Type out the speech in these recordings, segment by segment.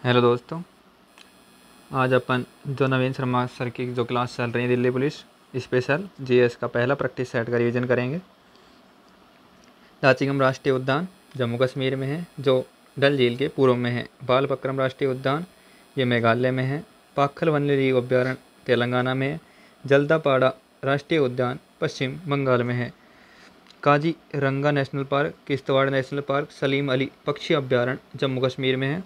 Hello दोस्तों, आज अपन जो नवीन शर्मा सर की जो क्लास चल रही है दिल्ली पुलिस स्पेशल जीएस का पहला प्रैक्टिस सेट का रिवीजन करेंगे। दाचिगम राष्ट्रीय उद्यान जम्मू कश्मीर में है, जो डल झील के पूर्व में है। बालपक्रम राष्ट्रीय उद्यान ये मेघालय में है। पाखल वन्यजीव अभ्यारण्य तेलंगाना में है। जल्दापाड़ा राष्ट्रीय उद्यान पश्चिम बंगाल में है। Kaziranga national park, Kishtwar national park, Salim Ali पक्षी अभ्यारण्य जम्मू कश्मीर में है।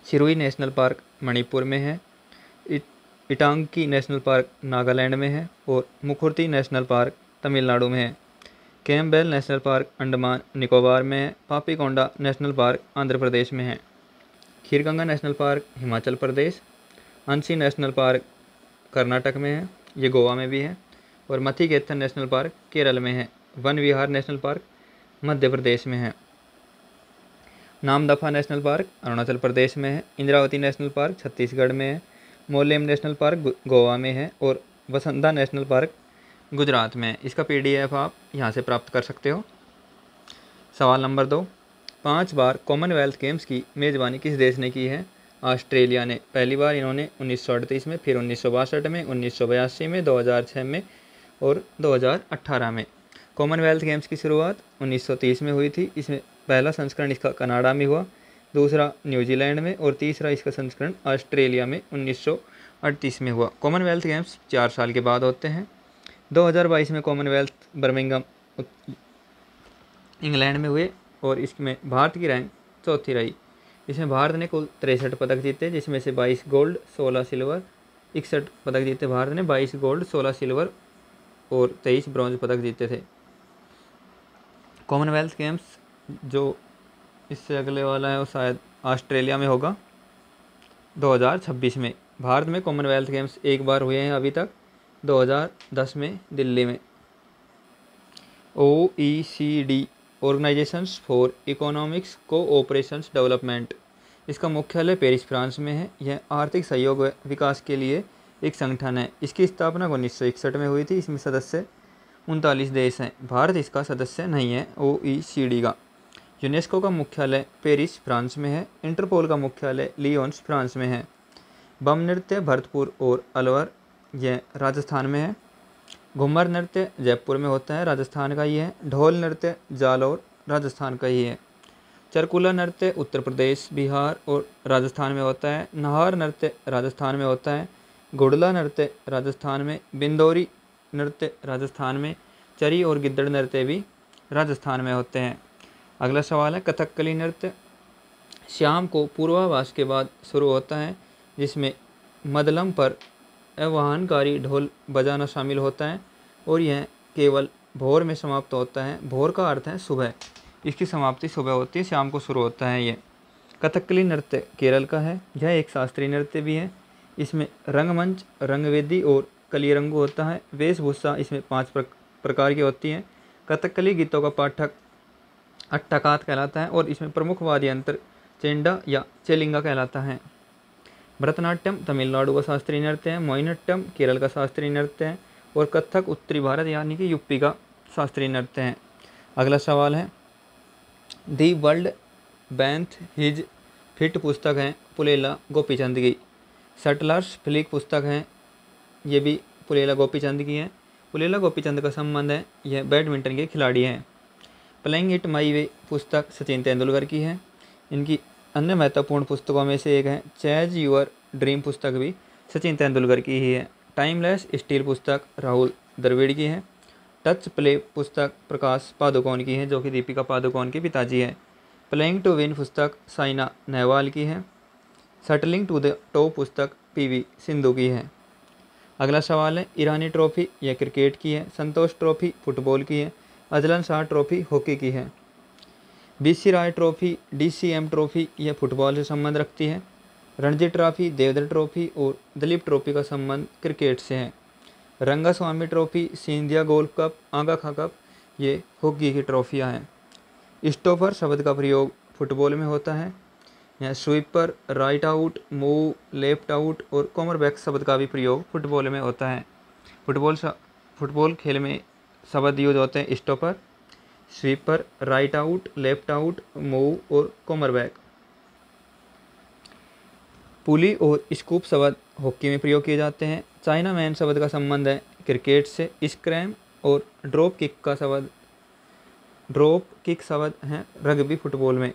सिरोही नेशनल पार्क मणिपुर में है। इटांगी नेशनल पार्क नागालैंड में है और मुखुर्ती नेशनल पार्क तमिलनाडु में है। Campbell national park Andaman Nicobar में है। पापीकोंडा नेशनल पार्क आंध्र प्रदेश में है। Kheerganga national park Himachal Pradesh. अंशी नेशनल पार्क कर्नाटक में है, ये गोवा में भी है। और मथीकेथन नेशनल पार्क केरल में है। वन विहार नेशनल पार्क मध्य प्रदेश में है। नामदफा नेशनल पार्क अरुणाचल प्रदेश में है। इंद्रावती नेशनल पार्क छत्तीसगढ़ में है। मोलेम नेशनल पार्क गोवा में है और वसंदा नेशनल पार्क गुजरात में है। इसका पीडीएफ आप यहाँ से प्राप्त कर सकते हो। सवाल नंबर 2, 5 बार कॉमनवेल्थ गेम्स की मेज़बानी किस देश ने की है? ऑस्ट्रेलिया ने। पहली बार इन्होंने 1938 में, फिर 1962 में, 1982 में, 2006 में और 2018 में। कॉमनवेल्थ गेम्स की शुरुआत 1930 में हुई थी। इसमें पहला संस्करण इसका कनाडा में हुआ, दूसरा न्यूजीलैंड में और तीसरा इसका संस्करण ऑस्ट्रेलिया में 1938 में हुआ। कॉमनवेल्थ गेम्स 4 साल के बाद होते हैं। 2022 में कॉमनवेल्थ बर्मिंघम इंग्लैंड में हुए और इसमें भारत की रैंक चौथी रही। इसमें भारत ने कुल 63 पदक जीते, जिसमें से 22 गोल्ड, 16 सिल्वर, 61 पदक जीते भारत ने। 22 गोल्ड, 16 सिल्वर और 23 ब्रॉन्ज पदक जीते थे। कॉमनवेल्थ गेम्स जो इससे अगले वाला है वो शायद ऑस्ट्रेलिया में होगा 2026 में। भारत में कॉमनवेल्थ गेम्स एक बार हुए हैं अभी तक, 2010 में दिल्ली में। OECD organisations for economics cooperations development, इसका मुख्यालय पेरिस फ्रांस में है। यह आर्थिक सहयोग व विकास के लिए एक संगठन है। इसकी स्थापना 1961 में हुई थी। इसमें सदस्य 39 देश हैं। भारत इसका सदस्य नहीं है OECD का। यूनेस्को का मुख्यालय पेरिस फ्रांस में है। इंटरपोल का मुख्यालय लियोन्स फ्रांस में है। बम नृत्य भरतपुर और अलवर यह राजस्थान में है। घूमर नृत्य जयपुर में होता है, राजस्थान का ही है। ढोल नृत्य जालौर राजस्थान का ही है। चरकुला नृत्य उत्तर प्रदेश, बिहार और राजस्थान में होता है। नाहर नृत्य राजस्थान में होता है। गुड़ला नृत्य राजस्थान में। बिंदौरी नृत्य राजस्थान में। चरी और गिद्दड़ नृत्य भी राजस्थान में होते हैं। अगला सवाल है कथकली नृत्य शाम को पूर्वाभास के बाद शुरू होता है, जिसमें मदलम पर आह्वानकारी ढोल बजाना शामिल होता है और यह केवल भोर में समाप्त होता है। भोर का अर्थ है सुबह, इसकी समाप्ति सुबह होती है, शाम को शुरू होता है। ये कथकली नृत्य केरल का है। यह एक शास्त्रीय नृत्य भी है। इसमें रंगमंच, रंगवेदी और कलियरंगु होता है। वेशभूषा इसमें 5 प्रकार की होती हैं। कथकली गीतों का पाठक अट्टाकात कहलाता है और इसमें प्रमुख वाद्य यंत्र चेंडा या चेलिंगा कहलाता है। भरतनाट्यम तमिलनाडु का शास्त्रीय नृत्य है। मोहिनीअट्टम केरल का शास्त्रीय नृत्य है और कथक उत्तरी भारत यानी कि यूपी का शास्त्रीय नृत्य है। अगला सवाल है दी वर्ल्ड बैंथ हिज फिट पुस्तक है पुलेला गोपीचंद की। सेटलर्स फ्लिक पुस्तक है, ये भी पुलेला गोपीचंद की है। पुलेला गोपीचंद का संबंध है, यह बैडमिंटन के खिलाड़ी हैं। प्लेइंग इट माई वे पुस्तक सचिन तेंदुलकर की है। इनकी अन्य महत्वपूर्ण पुस्तकों में से एक है चेज यूर ड्रीम पुस्तक भी सचिन तेंदुलकर की ही है। टाइमलेस स्टील पुस्तक राहुल द्रविड़ की है। टच प्ले पुस्तक प्रकाश पादुकोण की है, जो कि दीपिका पादुकोण के पिताजी है। प्लेइंग टू विन पुस्तक साइना नेहवाल की है। शटलिंग टू द टॉप पुस्तक PV सिंधु की है। अगला सवाल है ईरानी ट्रॉफी, यह क्रिकेट की है। संतोष ट्रॉफी फुटबॉल की है। अजलन शाह ट्रॉफी हॉकी की है। BC राय ट्रॉफी DCM ट्रॉफी यह फुटबॉल से संबंध रखती है। रणजी ट्रॉफी, देवधर ट्रॉफी और दिलीप ट्रॉफी का संबंध क्रिकेट से है। Rangaswami trophy, Scindia golf cup, Aga Khan cup ये हॉकी की ट्रॉफियाँ हैं। स्टॉपर शब्द का प्रयोग फुटबॉल में होता है। यह sweeper, right out, move, left out और कॉमरबैक शब्द का भी प्रयोग फुटबॉल में होता है। फुटबॉल खेल में शब्द यूज होते हैं stopper, sweeper, right out, left out, move और कॉमरबैक। पुली और स्कूप शब्द हॉकी में प्रयोग किए जाते हैं। चाइना मैन शब्द का संबंध है क्रिकेट से। स्क्रैम और ड्रॉप किक शब्द हैं रग्बी फुटबॉल में।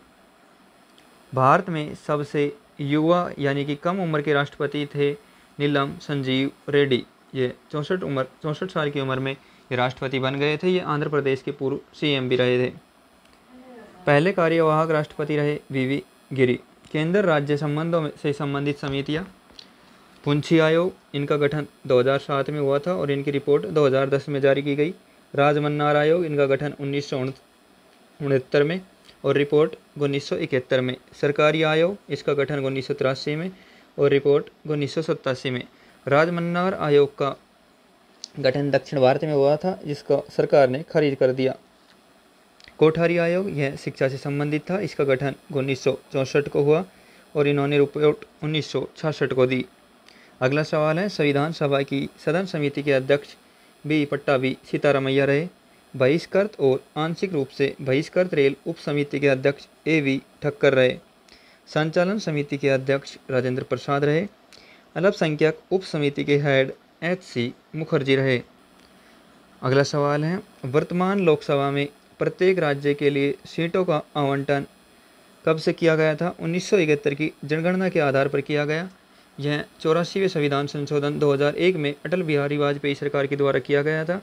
भारत में सबसे युवा यानी कि कम उम्र के राष्ट्रपति थे नीलम संजीव रेड्डी। ये 64 साल की उम्र में ये राष्ट्रपति बन गए थे। ये आंध्र प्रदेश के पूर्व सीएम भी रहे थे। पहले कार्यवाहक राष्ट्रपति रहे वीवी गिरी। केंद्र राज्य संबंधों से संबंधित समितियां। पुंछी आयोग, इनका गठन 2007 में हुआ था और इनकी रिपोर्ट 2010 में जारी की गई। राजमन्नार आयोग, इनका गठन 1969 में और रिपोर्ट 1971 में। सरकारी आयोग, इसका गठन 1983 में और रिपोर्ट 1987 में। राजमन्नार आयोग का गठन दक्षिण भारत में हुआ था, जिसका सरकार ने खारिज कर दिया। कोठारी आयोग, यह शिक्षा से संबंधित था। इसका गठन 1964 को हुआ और इन्होंने रिपोर्ट 1966 को दी। अगला सवाल है, संविधान सभा की सदन समिति के अध्यक्ष बी पट्टाभी सीतारामैया रहे। बहिष्कृत और आंशिक रूप से बहिष्कृत रेल उप समिति के अध्यक्ष एवी ठक्कर रहे। संचालन समिति के अध्यक्ष राजेंद्र प्रसाद रहे। अल्पसंख्यक उप समिति के हेड एचसी मुखर्जी रहे। अगला सवाल है, वर्तमान लोकसभा में प्रत्येक राज्य के लिए सीटों का आवंटन कब से किया गया था? 1971 की जनगणना के आधार पर किया गया। यह 84वें संविधान संशोधन 2001 में अटल बिहारी वाजपेयी सरकार के द्वारा किया गया था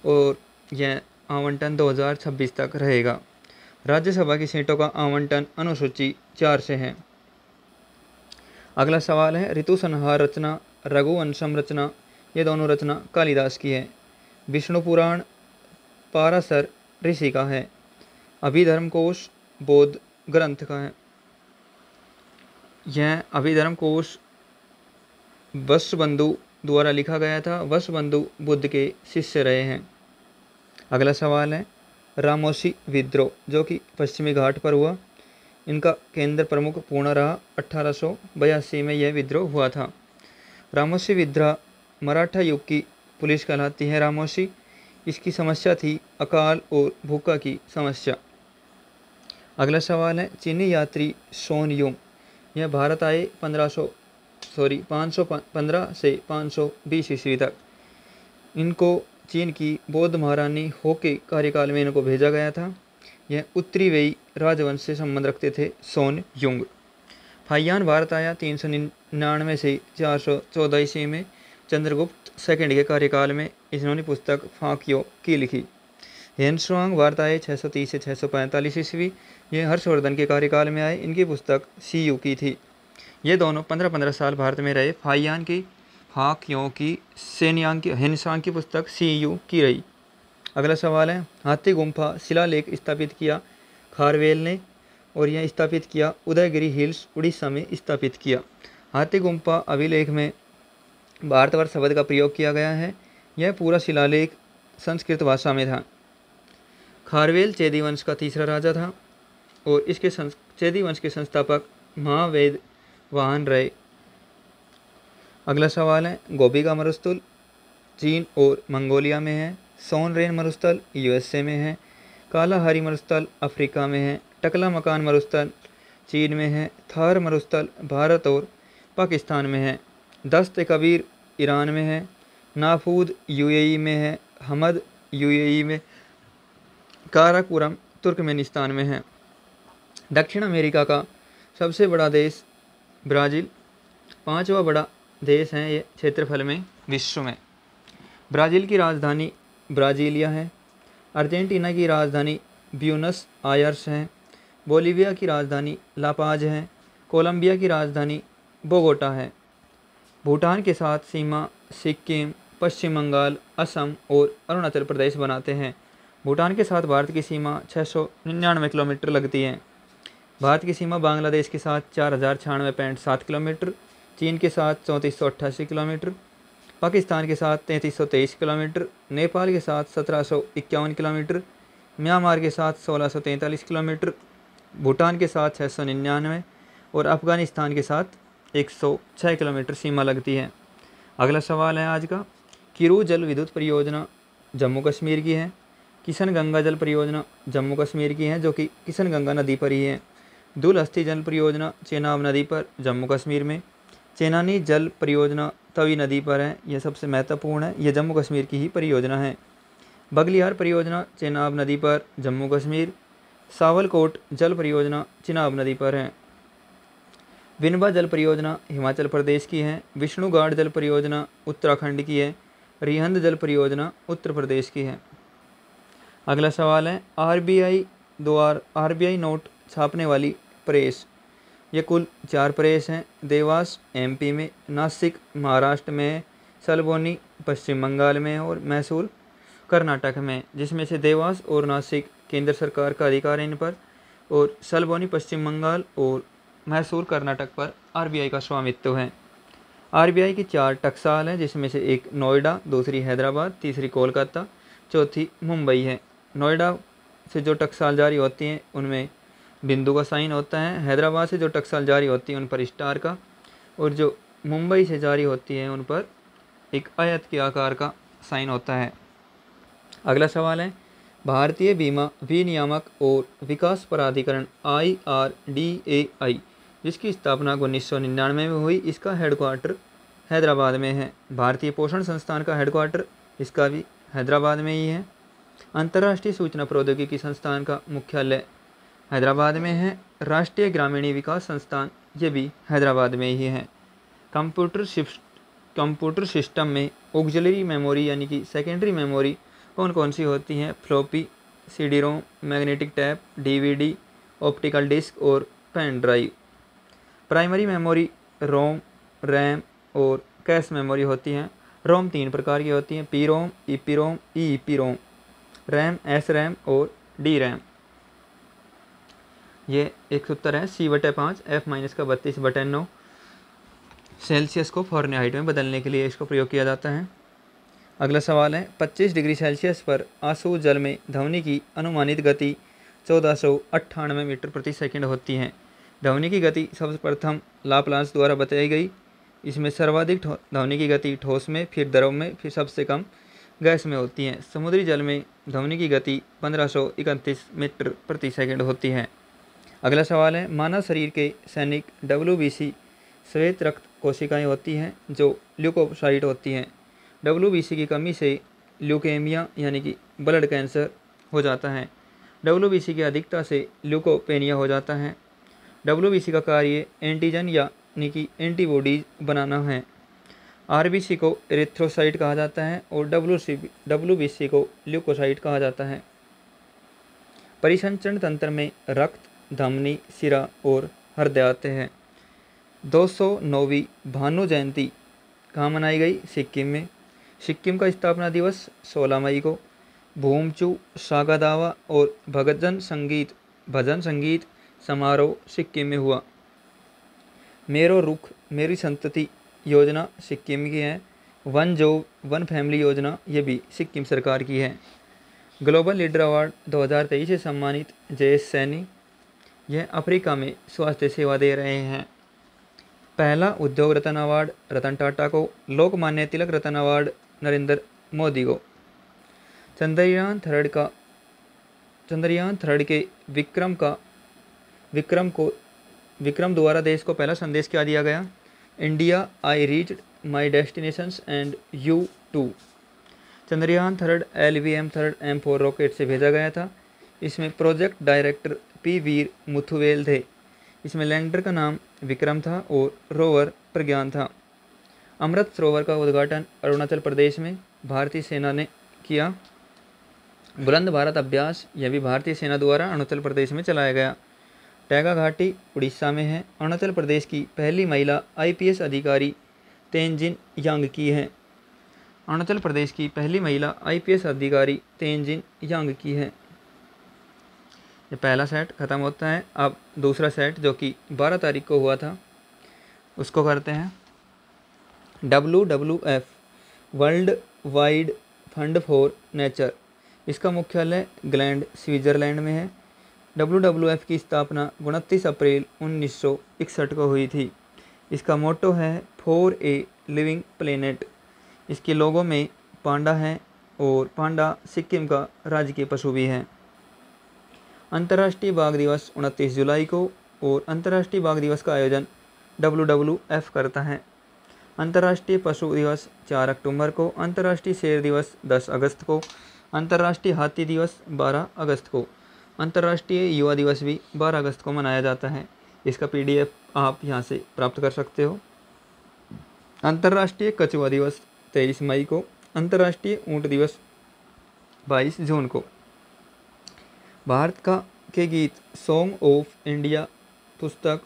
और यह आवंटन 2026 तक रहेगा। राज्यसभा की सीटों का आवंटन अनुसूची 4 से है। अगला सवाल है, ऋतु संहार रचना, रघुवंशम रचना, ये दोनों रचना कालिदास की है। विष्णु पुराण पाराशर ऋषि का है। अभिधर्म कोश बौद्ध ग्रंथ का है। यह अभिधर्म कोश वसुबंधु द्वारा लिखा गया था। वसुबंधु बुद्ध के शिष्य रहे हैं। अगला सवाल है, रामोशी विद्रोह जो कि पश्चिमी घाट पर हुआ, इनका केंद्र प्रमुख पूर्णा रहा। 1882 में यह विद्रोह हुआ था। रामोशी विद्रोह मराठा युग की पुलिस कहलाती है। रामोशी, इसकी समस्या थी अकाल और भूखा की समस्या। अगला सवाल है, चीनी यात्री सोन युंग, यह भारत आए 515 से 520 ईस्वी तक। इनको चीन की बौद्ध महारानी हो के कार्यकाल में इनको भेजा गया था। यह उत्तरी वेई राजवंश से संबंध रखते थे सोन युंग। फाहियान भारत आया 399 से 414 ईस्वी में। चंद्रगुप्त सेकंड के कार्यकाल में इन्होंने पुस्तक फाक्यो की लिखी। हेनसुआंग भारत आए 630 से 645 ईस्वी। ये हर्षवर्धन के कार्यकाल में आए। इनकी पुस्तक सीयू की थी। ये दोनों 15-15 साल भारत में रहे। फाहियान की फाक्यो की, सेनयांग की, हेनसुआंग की पुस्तक सीयू की रही। अगला सवाल है, हाथी गुम्फा शिलालेख स्थापित किया खारवेल ने और यह स्थापित किया उदयगिरी हिल्स उड़ीसा में स्थापित किया। हाथी गुम्फा अभिलेख में भारतवर्ष शब्द का प्रयोग किया गया है। यह पूरा शिलालेख संस्कृत भाषा में था। खारवेल चेदी वंश का तीसरा राजा था और इसके चेदी वंश के संस्थापक महावेद वाहन रहे। अगला सवाल है, गोभी का मरुस्थल चीन और मंगोलिया में है। सोनरेन मरुस्थल यूएसए में है। काला हरी मरुस्थल अफ्रीका में है। टकला मकान मरुस्थल चीन में है। थार मरुस्थल भारत और पाकिस्तान में है। दस्त कबीर ईरान में है। नाफूद यूएई में है। हमद यूएई में। काराकोरम तुर्कमेनिस्तान में है। दक्षिण अमेरिका का सबसे बड़ा देश ब्राज़ील, 5वां बड़ा देश है ये क्षेत्रफल में विश्व में। ब्राज़ील की राजधानी ब्राज़ीलिया है। अर्जेंटीना की राजधानी ब्यूनस आयर्स है। बोलीविया की राजधानी लापाज है। कोलंबिया की राजधानी बोगोटा है। भूटान के साथ सीमा सिक्किम, पश्चिम बंगाल, असम और अरुणाचल प्रदेश बनाते हैं। भूटान के साथ भारत की सीमा 699 किलोमीटर लगती है। भारत की सीमा बांग्लादेश के साथ 4096.7 किलोमीटर, चीन के साथ 3488 किलोमीटर, पाकिस्तान के साथ 3323 किलोमीटर, नेपाल के साथ 1751 किलोमीटर, म्यांमार के साथ 1643 किलोमीटर, भूटान के साथ 699 और अफगानिस्तान के साथ 106 किलोमीटर सीमा लगती है। अगला सवाल है आज का, किरू जल विद्युत परियोजना जम्मू कश्मीर की है। किशन गंगा जल परियोजना जम्मू कश्मीर की है जो कि किशन गंगा नदी पर ही है। दुल हस्ती जल परियोजना चेनाब नदी पर जम्मू कश्मीर में। चेनानी जल परियोजना तवी नदी पर है, यह सबसे महत्वपूर्ण है, यह जम्मू कश्मीर की ही परियोजना है। बगलियार परियोजना चेनाब नदी पर, जम्मू कश्मीर। सावलकोट जल परियोजना चिनाब नदी पर है। विनबा जल परियोजना हिमाचल प्रदेश की है। विष्णुगाड़ जल परियोजना उत्तराखंड की है। रिहंद जल परियोजना उत्तर प्रदेश की है। अगला सवाल है आरबीआई नोट छापने वाली प्रेस। ये कुल 4 प्रेस हैं। देवास एमपी में, नासिक महाराष्ट्र में है, सलबोनी पश्चिम बंगाल में है और मैसूर कर्नाटक में, जिसमें से देवास और नासिक केंद्र सरकार का अधिकार है इन पर, और सलबोनी पश्चिम बंगाल और मैसूर कर्नाटक पर आरबीआई का स्वामित्व है। आरबीआई की 4 टकसाल हैं, जिसमें से एक नोएडा, दूसरी हैदराबाद, तीसरी कोलकाता, चौथी मुंबई है। नोएडा से जो टकसाल जारी होती हैं उनमें बिंदु का साइन होता है। हैदराबाद से जो टकसाल जारी होती है उन पर स्टार का, और जो मुंबई से जारी होती है उन पर एक आयत के आकार का साइन होता है। अगला सवाल है भारतीय बीमा विनियामक और विकास प्राधिकरण IRDAI, जिसकी स्थापना 1999 में हुई, इसका हेडक्वार्टर हैदराबाद में है। भारतीय पोषण संस्थान का हेडक्वार्टर इसका भी हैदराबाद में ही है। अंतर्राष्ट्रीय सूचना प्रौद्योगिकी संस्थान का मुख्यालय हैदराबाद में है। राष्ट्रीय ग्रामीण विकास संस्थान ये भी हैदराबाद में ही है। कंप्यूटर सिस्टम में ऑक्सिलरी मेमोरी यानी कि सेकेंडरी मेमोरी कौन कौन सी होती हैं? Floppy, CD ROM, magnetic tape, DVD, optical disk और pen drive. Primary memory ROM, RAM और कैश मेमोरी होती हैं। रोम 3 प्रकार की होती हैं: P ROM, EPROM, EEPROM, RAM, SRAM और DRAM। ये एक सूत्र है C/5 F-32/9 सेल्सियस को फ़ारेनहाइट में बदलने के लिए इसका प्रयोग किया जाता है। अगला सवाल है 25 डिग्री सेल्सियस पर आंसू जल में ध्वनि की अनुमानित गति 1498 मीटर प्रति सेकंड होती है। ध्वनि की गति सर्वप्रथम लाप्लास द्वारा बताई गई। इसमें सर्वाधिक ध्वनि की गति ठोस में, फिर द्रव में, फिर सबसे कम गैस में होती है। समुद्री जल में ध्वनि की गति 1531 मीटर प्रति सेकंड होती है। अगला सवाल है मानव शरीर के सैनिक WBC श्वेत रक्त कोशिकाएं होती हैं जो ल्यूकोसाइट होती हैं। WBC की कमी से ल्यूकेमिया यानी कि ब्लड कैंसर हो जाता है। WBC की अधिकता से ल्यूकोपेनिया हो जाता है। WBC का कार्य एंटीजन यानी कि एंटीबॉडीज बनाना है। RBC को एरिथ्रोसाइट कहा जाता है और WBC को ल्यूकोसाइट कहा जाता है। परिसंचरण तंत्र में रक्त, धमनी, सिरा और हृदय आते हैं। 209वीं भानु जयंती कहाँ मनाई गई? सिक्किम में। सिक्किम का स्थापना दिवस 16 मई को। भूमचू, सागा दावा और भजन संगीत समारोह सिक्किम में हुआ। मेरो रुख मेरी संतति योजना सिक्किम की है। वन जॉब वन फैमिली योजना ये भी सिक्किम सरकार की है। ग्लोबल लीडर अवार्ड 2023 से सम्मानित JS सैनी, यह अफ्रीका में स्वास्थ्य सेवा दे रहे हैं। पहला उद्योग रत्न अवार्ड रतन टाटा को। लोकमान्य तिलक रत्न अवार्ड नरेंद्र मोदी को। चंद्रयान थर्ड के विक्रम द्वारा देश को पहला संदेश क्या दिया गया? India I reached my destinations and you too. Chandrayaan third LVM-3 M4 rocket से भेजा गया था। इसमें project director P Veer Muthuvel थे। इसमें लैंडर का नाम विक्रम था और रोवर प्रज्ञान था। अमृत सरोवर का उद्घाटन अरुणाचल प्रदेश में भारतीय सेना ने किया। बुलंद भारत अभ्यास यह भी भारतीय सेना द्वारा अरुणाचल प्रदेश में चलाया गया। टैगा घाटी उड़ीसा में है। अरुणाचल प्रदेश की पहली महिला IPS अधिकारी तेनजिन यांग की है। अरुणाचल प्रदेश की पहली महिला IPS अधिकारी तेनजिन यांग की है। ये पहला सेट ख़त्म होता है। अब दूसरा सेट जो कि 12 तारीख को हुआ था उसको करते हैं। WWF world wide fund for nature, इसका मुख्यालय ग्लैंड स्विट्ज़रलैंड में है। WWF की स्थापना 29 अप्रैल 1961 को हुई थी। इसका मोटो है फॉर ए लिविंग प्लेनेट। इसके लोगों में पांडा है और पांडा सिक्किम का राजकीय पशु भी है। अंतर्राष्ट्रीय बाघ दिवस 29 जुलाई को, और अंतर्राष्ट्रीय बाघ दिवस का आयोजन WWF करता है। अंतर्राष्ट्रीय पशु दिवस 4 अक्टूबर को, अंतर्राष्ट्रीय शेर दिवस 10 अगस्त को, अंतर्राष्ट्रीय हाथी दिवस 12 अगस्त को, अंतर्राष्ट्रीय युवा दिवस भी 12 अगस्त को मनाया जाता है। इसका PDF आप यहाँ से प्राप्त कर सकते हो। अंतर्राष्ट्रीय कछुआ दिवस 23 मई को, अंतर्राष्ट्रीय ऊँट दिवस 22 जून को। भारत के गीत सॉन्ग ऑफ इंडिया पुस्तक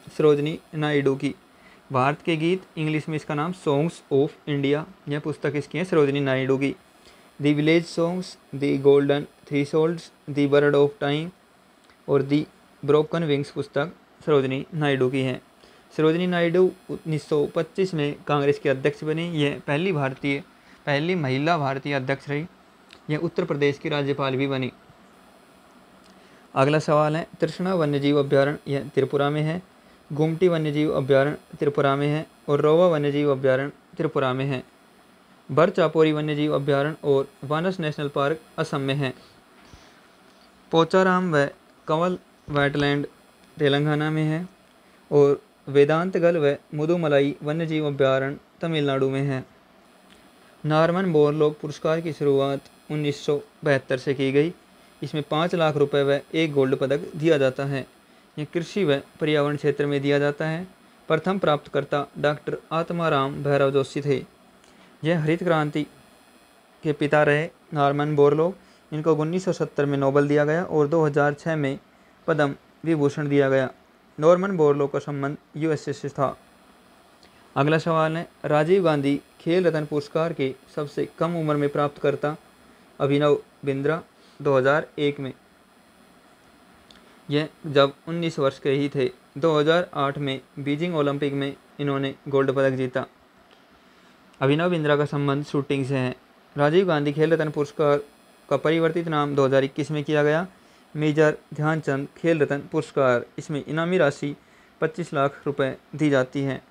सरोजिनी नायडू की। भारत के गीत इंग्लिश में इसका नाम सॉन्ग्स ऑफ इंडिया, यह पुस्तक इसकी है सरोजिनी नायडू की। The village songs, the golden thresholds, the bird of time और दी ब्रोकन विंग्स पुस्तक सरोजिनी नायडू की है। सरोजिनी नायडू 1925 में कांग्रेस के अध्यक्ष बनी। यह पहली महिला भारतीय अध्यक्ष रही। यह उत्तर प्रदेश की राज्यपाल भी बनी। अगला सवाल है, तृष्णा वन्यजीव अभ्यारण्य, यह त्रिपुरा में है। गुमटी वन्यजीव अभ्यारण्य त्रिपुरा में है और रोवा वन्यजीव अभ्यारण्य त्रिपुरा में है। बरचापोरी वन्यजीव अभ्यारण्य और वानस नेशनल पार्क असम में है। पोचाराम व कंवल वेटलैंड तेलंगाना में है और वेदांतगल व मुदुमलाई वन्यजीव अभ्यारण्य तमिलनाडु में है। नॉर्मन बोरलॉग पुरस्कार की शुरुआत 1972 से की गई। इसमें 5 लाख रुपए व 1 गोल्ड पदक दिया जाता है। यह कृषि व पर्यावरण क्षेत्र में दिया जाता है। प्रथम प्राप्तकर्ता डॉक्टर आत्माराम भैरव जोशी थे। यह हरित क्रांति के पिता रहे नॉर्मन बोरलॉग। इनको 1970 में नोबेल दिया गया और 2006 में पद्म विभूषण दिया गया। नॉर्मन बोरलॉग का संबंध USA से था। अगला सवाल है, राजीव गांधी खेल रत्न पुरस्कार के सबसे कम उम्र में प्राप्तकर्ता अभिनव बिंद्रा 2001 में। यह जब 19 वर्ष के ही थे। 2008 में बीजिंग ओलंपिक में इन्होंने गोल्ड पदक जीता। अभिनव बिंद्रा का संबंध शूटिंग से है। राजीव गांधी खेल रत्न पुरस्कार का परिवर्तित नाम 2021 में किया गया मेजर ध्यानचंद खेल रत्न पुरस्कार। इसमें इनामी राशि 25 लाख रुपए दी जाती है।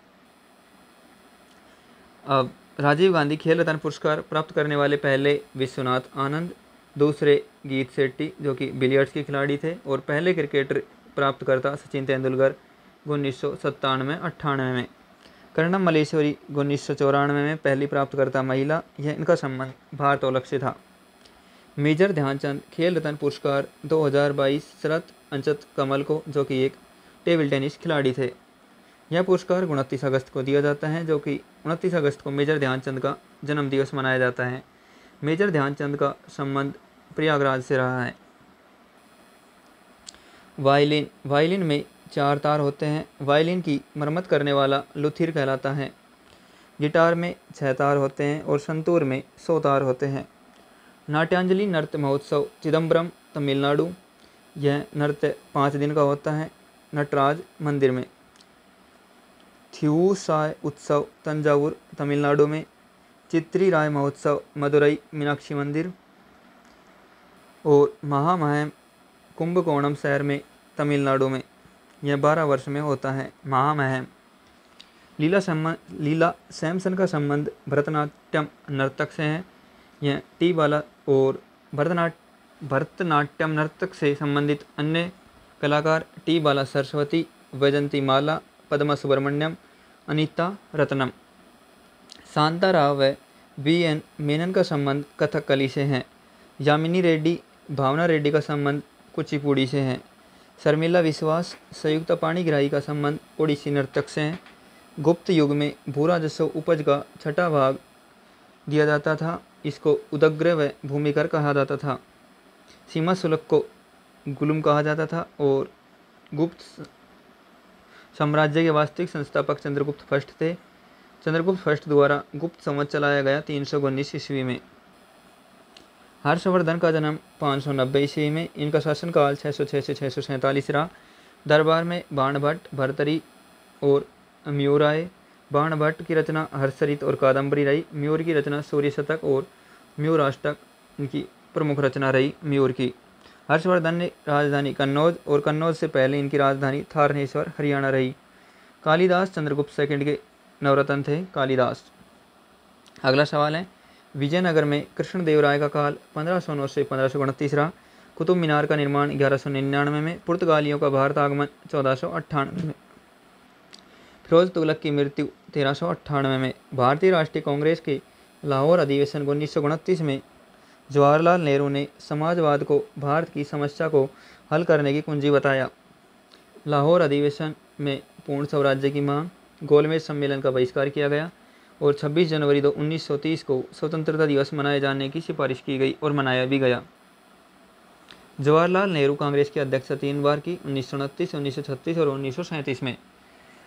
अब राजीव गांधी खेल रत्न पुरस्कार प्राप्त करने वाले पहले विश्वनाथ आनंद, दूसरे गीत शेट्टी जो कि बिलियर्ड्स के खिलाड़ी थे और पहले क्रिकेटर प्राप्तकर्ता सचिन तेंदुलकर 1997-98 में। कर्णम मल्लेश्वरी 1994 में पहली प्राप्तकर्ता महिला। यह इनका संबंध भारोत्तोलक से था। मेजर ध्यानचंद खेल रत्न पुरस्कार 2022 शरत अंचत कमल को, जो कि एक टेबल टेनिस खिलाड़ी थे। यह पुरस्कार 29 अगस्त को दिया जाता है, जो कि 29 अगस्त को मेजर ध्यानचंद का जन्मदिवस मनाया जाता है। मेजर ध्यानचंद का संबंध प्रयागराज से रहा है। वायलिन में 4 तार होते हैं। वायलिन की मरम्मत करने वाला लुथिर कहलाता है। गिटार में 6 तार होते हैं और संतूर में 100 तार होते हैं। नाट्यांजलि नृत्य महोत्सव चिदम्बरम तमिलनाडु। यह नृत्य 5 दिन का होता है नटराज मंदिर में। थिरुसाय उत्सव तंजावुर तमिलनाडु में। चित्री राय महोत्सव मदुरई मीनाक्षी मंदिर और महामहम कुंभकोणम शहर में तमिलनाडु में। यह 12 वर्ष में होता है महामहम। लीला सैमसन का संबंध भरतनाट्यम नर्तक से है। यह टी बाला और भरतनाट्यम नर्तक से संबंधित अन्य कलाकार टी बाला सरस्वती, वैजंती माला, पद्मा सुब्रमण्यम, अनीता रत्नम। शांता राव व VN मेनन का संबंध कथकली से है। यामिनी रेड्डी, भावना रेड्डी का संबंध कुचिपुड़ी से है। शर्मिला विश्वास, संयुक्ता पाणिग्राही का संबंध ओडिसी नर्तक से है। गुप्त युग में भूराजस्व उपज का 6ठा भाग दिया जाता था। इसको उदग्र व भूमिकर कहा जाता था। सीमा शुल्क को गुलुम कहा जाता था और गुप्त साम्राज्य के वास्तविक संस्थापक चंद्रगुप्त फर्स्ट थे। चंद्रगुप्त फर्स्ट द्वारा गुप्त संवत चलाया गया 319 ईस्वी में। हर्षवर्धन का जन्म 590 ईस्वी में। इनका शासनकाल 606 से 647 रहा। दरबार में बाणभट्ट, भर्तरी और म्यूर आए। बाणभट्ट की रचना हर्षरित और कादम्बरी रही। म्यूर की रचना सूर्य शतक और म्यूराष्टक इनकी प्रमुख रचना रही म्यूर की। हर्षवर्धन ने राजधानी कन्नौज और कन्नौज से पहले इनकी राजधानी थारनेश्वर हरियाणा रही। कालिदास चंद्रगुप्त सेकंड के नवरत्न थे कालिदास। अगला सवाल है, विजयनगर में कृष्णदेवराय का काल 1509 से 1529 रहा। कुतुब मीनार का निर्माण 1199 में। पुर्तगालियों का भारत आगमन 1498 में। फिरोज तुगलक की मृत्यु 1398 में। भारतीय राष्ट्रीय कांग्रेस के लाहौर अधिवेशन 1929 में जवाहरलाल नेहरू ने समाजवाद को भारत की समस्या को हल करने की कुंजी बताया। लाहौर अधिवेशन में पूर्ण स्वराज्य की मांग, गोलमेज सम्मेलन का बहिष्कार किया गया और 26 जनवरी 1930 को स्वतंत्रता दिवस मनाए जाने की सिफारिश की गई और मनाया भी गया। जवाहरलाल नेहरू कांग्रेस की अध्यक्षता 3 बार की, 1929, 1936 और 1937 में।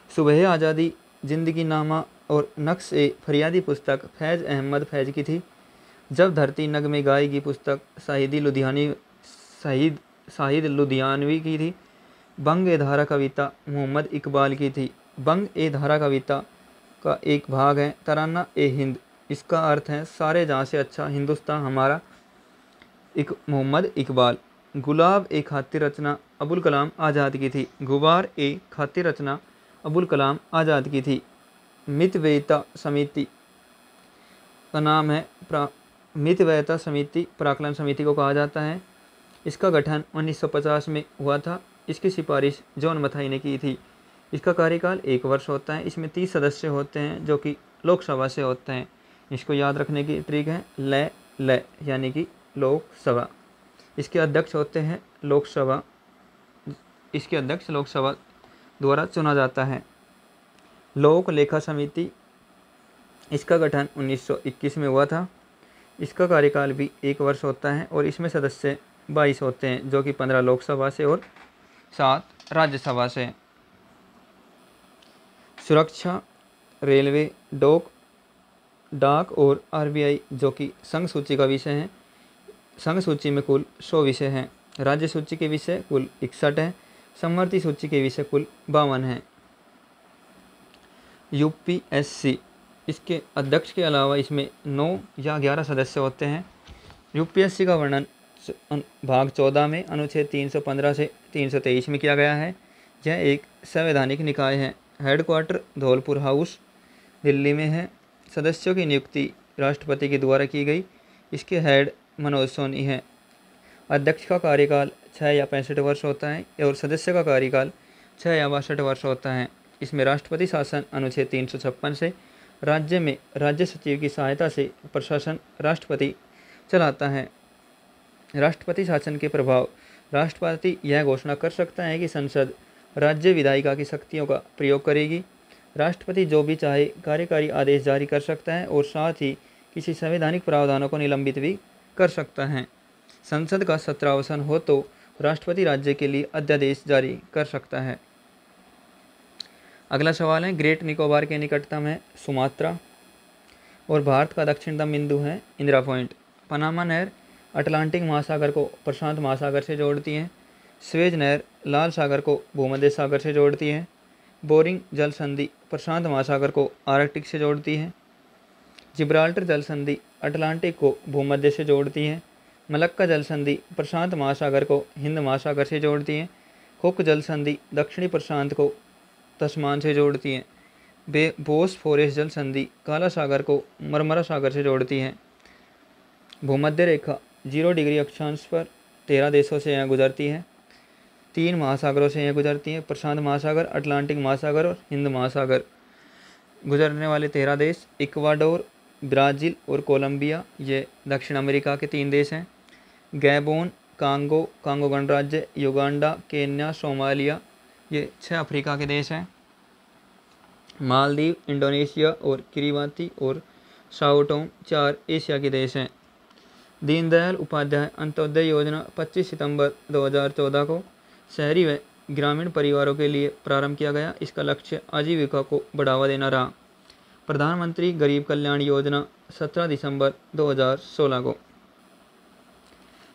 सुबह आज़ादी, जिंदगी नामा और नक्श ए फरियादी पुस्तक फैज़ अहमद फैज़ की थी। जब धरती नग में गाएगी पुस्तक शाहिद लुधियानवी की थी। बंग ए धारा कविता मोहम्मद इकबाल की थी। बंग ए धारा कविता का एक भाग है तराना ए हिंद। इसका अर्थ है सारे जहाँ से अच्छा हिंदुस्तान हमारा, मोहम्मद इकबाल। गुलाब ए खातिर रचना अबुल कलाम आज़ाद की थी। गुबार ए खातिर रचना अबुल कलाम आज़ाद की थी। मितव्ययिता समिति का नाम है मितव्ययिता समिति प्राक्कलन समिति को कहा जाता है। इसका गठन 1950 में हुआ था। इसकी सिफारिश जॉन मथाई ने की थी। इसका कार्यकाल 1 वर्ष होता है। इसमें 30 सदस्य होते हैं जो कि लोकसभा से होते हैं। इसको याद रखने की ट्रिक है ल यानी कि लोकसभा। इसके अध्यक्ष होते हैं लोकसभा द्वारा चुना जाता है। लोक लेखा समिति, इसका गठन 1921 में हुआ था। इसका कार्यकाल भी 1 वर्ष होता है और इसमें सदस्य 22 होते हैं जो कि 15 लोकसभा से और 7 राज्यसभा से। सुरक्षा, रेलवे, डाक और आरबीआई जो कि संघ सूची का विषय है। संघ सूची में कुल 100 विषय हैं। राज्य सूची के विषय कुल 61 हैं। समवर्ती सूची के विषय कुल 52 हैं। यूपीएससी, इसके अध्यक्ष के अलावा इसमें 9 या 11 सदस्य होते हैं। यूपीएससी का वर्णन भाग 14 में अनुच्छेद 315 से 323 में किया गया है। यह एक संवैधानिक निकाय है। हेडक्वार्टर धौलपुर हाउस, दिल्ली में है। सदस्यों की नियुक्ति राष्ट्रपति के द्वारा की गई। इसके हेड मनोज सोनी है। अध्यक्ष का कार्यकाल 6 या 65 वर्ष होता है और सदस्य का कार्यकाल 6 या 62 वर्ष होता है। इसमें राष्ट्रपति शासन अनुच्छेद 356 से राज्य में राज्य सचिव की सहायता से प्रशासन राष्ट्रपति चलाता है। राष्ट्रपति शासन के प्रभाव, राष्ट्रपति यह घोषणा कर सकता है कि संसद राज्य विधायिका की शक्तियों का प्रयोग करेगी। राष्ट्रपति जो भी चाहे कार्यकारी आदेश जारी कर सकता है और साथ ही किसी संवैधानिक प्रावधानों को निलंबित भी कर सकता है। संसद का सत्रावसान हो तो राष्ट्रपति राज्य के लिए अध्यादेश जारी कर सकता है। अगला सवाल है, ग्रेट निकोबार के निकटतम है सुमात्रा और भारत का दक्षिणतम बिंदु है इंदिरा पॉइंट। पनामा नहर अटलांटिक महासागर को प्रशांत महासागर से जोड़ती है। स्वेज नहर लाल सागर को भूमध्य सागर से जोड़ती है। बोरिंग जल संधि प्रशांत महासागर को आर्कटिक से जोड़ती है। जिब्राल्टर जल संधि अटलांटिक को भूमध्य से जोड़ती है। मलक्का जल संधि प्रशांत महासागर को हिंद महासागर से जोड़ती है। हुक जल संधि दक्षिणी प्रशांत को तस्मान से जोड़ती है। बोस्फोरस जल संधि काला सागर को मरमरा सागर से जोड़ती है। भूमध्य रेखा 0 डिग्री अक्षांश पर 13 देशों से यह गुजरती है। 3 महासागरों से यह गुजरती है, प्रशांत महासागर, अटलांटिक महासागर और हिंद महासागर। गुजरने वाले 13 देश इक्वाडोर, ब्राज़ील और कोलंबिया, ये दक्षिण अमेरिका के 3 देश हैं। गैबोन, कांगो गणराज्य, युगांडा, केन्या, सोमालिया, ये 6 अफ्रीका के देश हैं। मालदीव, इंडोनेशिया और किरिबाती और साओ टोम 4 एशिया के देश हैं। दीनदयाल उपाध्याय अंत्योदय योजना 25 सितंबर 2014 को शहरी व ग्रामीण परिवारों के लिए प्रारंभ किया गया। इसका लक्ष्य आजीविका को बढ़ावा देना रहा। प्रधानमंत्री गरीब कल्याण योजना 17 दिसंबर 2016 को।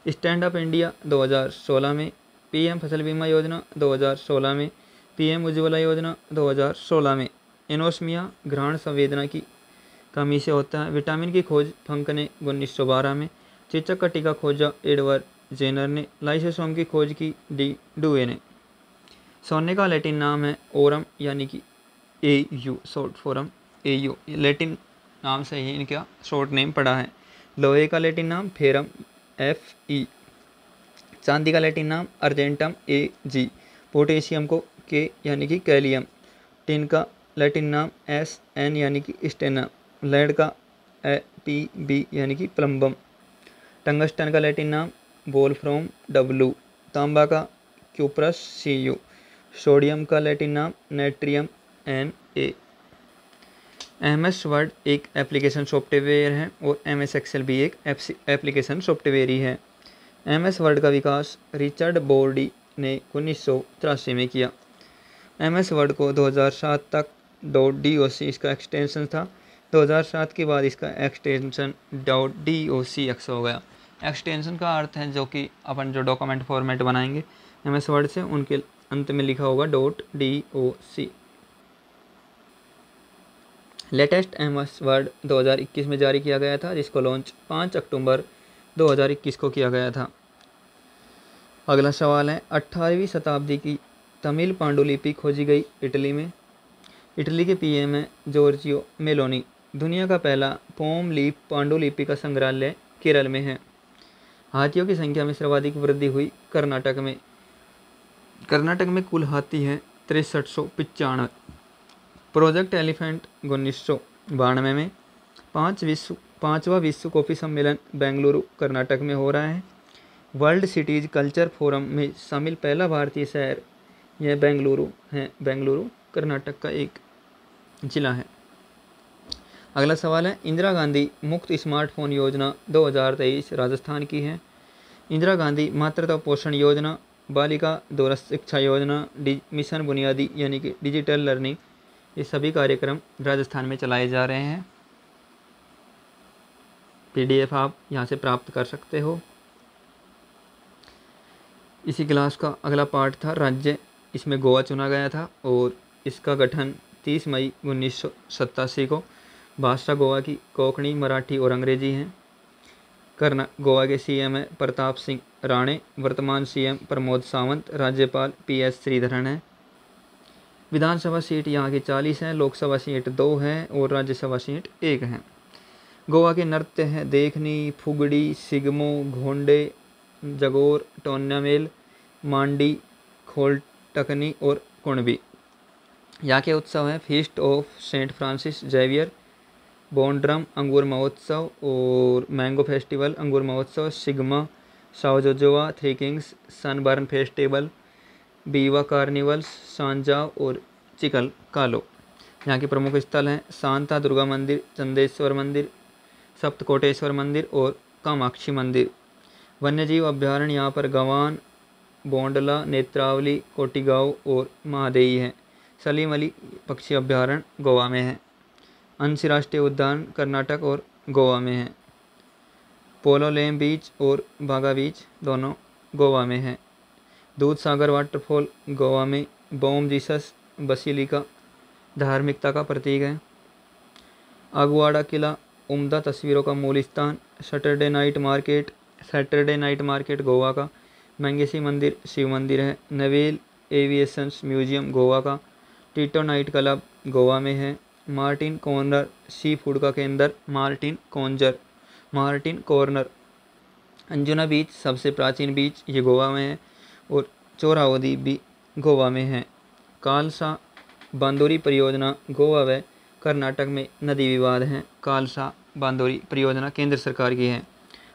स्टैंड अप इंडिया 2016 में, पीएम फसल बीमा योजना 2016 में, पीएम उज्ज्वला योजना 2016 में। एनोस्मिया घ्राण संवेदना की कमी से होता है। विटामिन की खोज फंक ने 1912 में। चेचक का टीका खोजा एडवर्ड जेनर ने। लाइसोसोम की खोज की डी डुए ने। सोने का लैटिन नाम है ओरम यानी कि AU, short form AU। Latin नाम से ही इनका शॉर्ट नेम पड़ा है। लोहे का लैटिन नाम फेरम FE। चांदी का लैटिन नाम अर्जेंटम AG। पोटेशियम को K यानी कि कैलियम। टिन का लैटिन नाम SN यानी कि स्टेना, लेड का PB यानी कि प्लम्बम, टंगस्टन का लैटिन नाम वोल्फ्राम W, तांबा का क्यूप्रस Cu, सोडियम का लैटिन नाम नेट्रियम Na। MS वर्ड एक एप्लीकेशन सॉफ्टवेयर है और MS एक्सेल भी एक एप्लीकेशन सॉफ्टवेयर ही है। MS वर्ड का विकास रिचर्ड बोर्डी ने 1983 में किया। MS वर्ड को 2007 तक .doc इसका एक्सटेंशन था। 2007 के बाद इसका एक्सटेंशन .docx हो गया। एक्सटेंशन का अर्थ है जो कि अपन जो डॉक्यूमेंट फॉर्मेट बनाएंगे MS वर्ड से, उनके अंत में लिखा होगा .doc। लेटेस्ट MS वर्ड 2021 में जारी किया गया था, जिसको लॉन्च 5 अक्टूबर 2021 को किया गया था। अगला सवाल है, 18वीं शताब्दी की तमिल पांडुलिपि खोजी गई इटली में। इटली के PM है जॉर्जियो मेलोनी। दुनिया का पहला पोम लीफ पांडुलिपि का संग्रहालय केरल में है। हाथियों की संख्या में सर्वाधिक वृद्धि हुई कर्नाटक में। कर्नाटक में कुल हाथी हैं 6395। प्रोजेक्ट एलिफेंट 1992 में। पाँचवा विश्व कॉफ़ी सम्मेलन बेंगलुरु कर्नाटक में हो रहा है। वर्ल्ड सिटीज़ कल्चर फोरम में शामिल पहला भारतीय शहर यह बेंगलुरु है। बेंगलुरु कर्नाटक का एक जिला है। अगला सवाल है, इंदिरा गांधी मुफ्त स्मार्टफोन योजना 2023 राजस्थान की है। इंदिरा गांधी मातृत्व पोषण योजना, बालिका दूरस्थ शिक्षा योजना, मिशन बुनियादी यानी कि डिजिटल लर्निंग, ये सभी कार्यक्रम राजस्थान में चलाए जा रहे हैं। PDF आप यहाँ से प्राप्त कर सकते हो। इसी क्लास का अगला पार्ट था राज्य। इसमें गोवा चुना गया था और इसका गठन 30 मई 1987 को। भाषा गोवा की कोंकणी, मराठी और अंग्रेजी हैं। गोवा के CM है प्रताप सिंह राणे। वर्तमान CM प्रमोद सावंत। राज्यपाल PS श्रीधरन है। विधानसभा सीट यहाँ की 40 हैं, लोकसभा सीट 2 है और राज्यसभा सीट 1 है। गोवा के नृत्य हैं देखनी, फुगड़ी, सिगमो, घोंडे, जगोर, टोन्यामेल, मांडी, खोलटकनी और कुणबी। यहाँ के उत्सव हैं feast of saint Francis Xavier, Bonderam अंगूर महोत्सव और मैंगो फेस्टिवल अंगूर महोत्सव, Shigmo, Sao Joao, three kings, Sunburn festival, viva carnivals, Sanjao और चिकल कालो। यहाँ के प्रमुख स्थल हैं शांता दुर्गा मंदिर, चंदेश्वर मंदिर, सप्तकोटेश्वर मंदिर और कामाक्षी मंदिर। वन्यजीव अभ्यारण्य यहाँ पर गवान, बोंडला, नेत्रावली, कोटिगांव और महादेई है। सलीम अली पक्षी अभ्यारण्य गोवा में है। अंशी राष्ट्रीय उद्यान कर्नाटक और गोवा में है। पोलोलेम बीच और बागा बीच दोनों गोवा में है। दूध सागर वाटरफॉल गोवा में। बॉम जीसस बसिलिका धार्मिकता का प्रतीक है। अगवाड़ा किला उम्दा तस्वीरों का मूल स्थान। सैटरडे नाइट मार्केट गोवा का। मंगेशी मंदिर शिव मंदिर है। नवेल एविएशंस म्यूजियम गोवा का। टीटो नाइट क्लब गोवा में है। मार्टिन कॉर्नर सी फूड का केंद्र मार्टिन कॉर्नर। अंजुना बीच सबसे प्राचीन बीच ये गोवा में है और चोरावदी भी गोवा में है। कालसा बांदोरी परियोजना गोवा व कर्नाटक में नदी विवाद हैं। कालसा बांदोरी परियोजना केंद्र सरकार की है।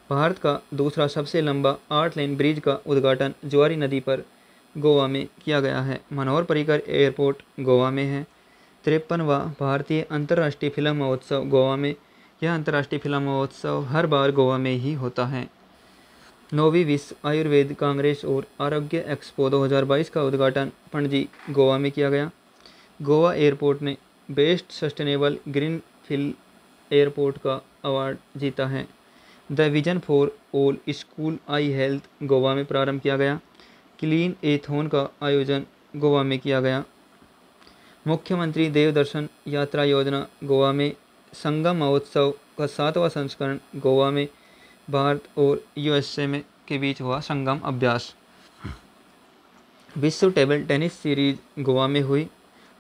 भारत का दूसरा सबसे लंबा 8 लेन ब्रिज का उद्घाटन ज्वारी नदी पर गोवा में किया गया है। मनोहर पर्रिकर एयरपोर्ट गोवा में है। 53वां भारतीय अंतर्राष्ट्रीय फिल्म महोत्सव गोवा में। यह अंतर्राष्ट्रीय फिल्म महोत्सव हर बार गोवा में ही होता है। 9वीं विश्व आयुर्वेद कांग्रेस और आरोग्य एक्सपो 2022 का उद्घाटन पणजी गोवा में किया गया। गोवा एयरपोर्ट ने best sustainable green field airport का अवार्ड जीता है। The vision for all school I health Goa में प्रारंभ किया गया। क्लीन एथॉन का आयोजन गोवा में किया गया। मुख्यमंत्री देवदर्शन यात्रा योजना गोवा में। संगम महोत्सव का 7वां संस्करण गोवा में। भारत और USA में के बीच हुआ संगम अभ्यास। विश्व टेबल टेनिस सीरीज गोवा में हुई।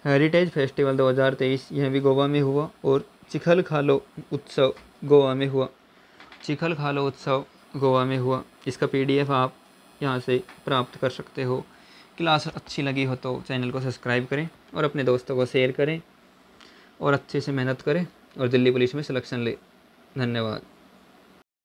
हेरिटेज फेस्टिवल 2023 यह भी गोवा में हुआ और चिखल खालो उत्सव गोवा में हुआ। इसका PDF आप यहाँ से प्राप्त कर सकते हो। क्लास अच्छी लगी हो तो चैनल को सब्सक्राइब करें और अपने दोस्तों को शेयर करें। और अच्छे से मेहनत करे और दिल्ली पुलिस में सिलेक्शन ले। धन्यवाद।